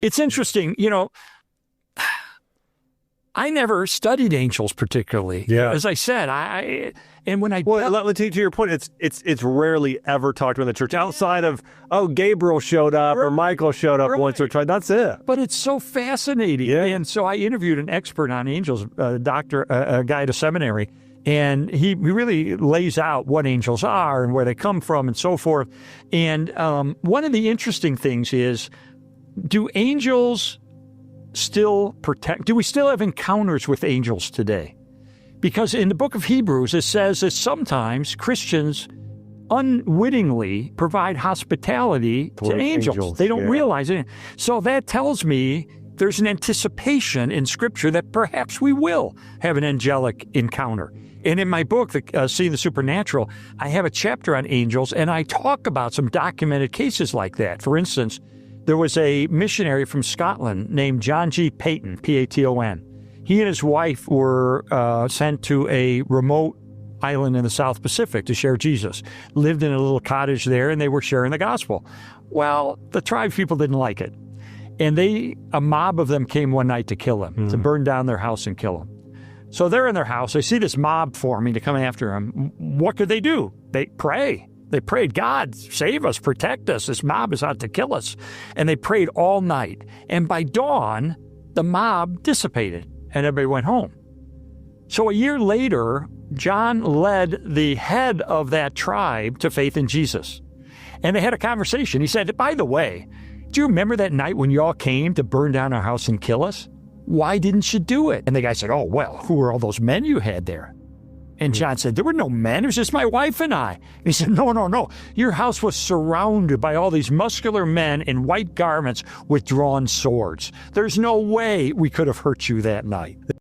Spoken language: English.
It's interesting, I never studied angels particularly. Yeah. As I said, to your point, it's rarely ever talked about in the church outside of, Gabriel showed up or Michael showed up once or twice. That's it. But it's so fascinating. Yeah. And so I interviewed an expert on angels, a guy at a seminary, and he really lays out what angels are and where they come from and so forth. And one of the interesting things is, do angels still protect? Do we still have encounters with angels today? Because in the book of Hebrews, it says that sometimes Christians unwittingly provide hospitality to angels. They don't realize it. So that tells me there's an anticipation in Scripture that perhaps we will have an angelic encounter. And in my book, Seeing the Supernatural, I have a chapter on angels, and I talk about some documented cases like that. For instance, there was a missionary from Scotland named John G. Paton, P-A-T-O-N. He and his wife were sent to a remote island in the South Pacific to share Jesus. Lived in a little cottage there, and they were sharing the gospel. Well, the tribe people didn't like it. And a mob of them came one night to kill him, to burn down their house and kill him. So they're in their house. They see this mob forming to come after him. What could they do? They pray. They prayed, God, save us, protect us. This mob is out to kill us. And they prayed all night. And by dawn, the mob dissipated and everybody went home. So a year later, John led the head of that tribe to faith in Jesus. And they had a conversation. He said, by the way, do you remember that night when you all came to burn down our house and kill us? Why didn't you do it? And the guy said, oh, well, who were all those men you had there? And John said, there were no men. It was just my wife and I. And he said, no. Your house was surrounded by all these muscular men in white garments with drawn swords. There's no way we could have hurt you that night.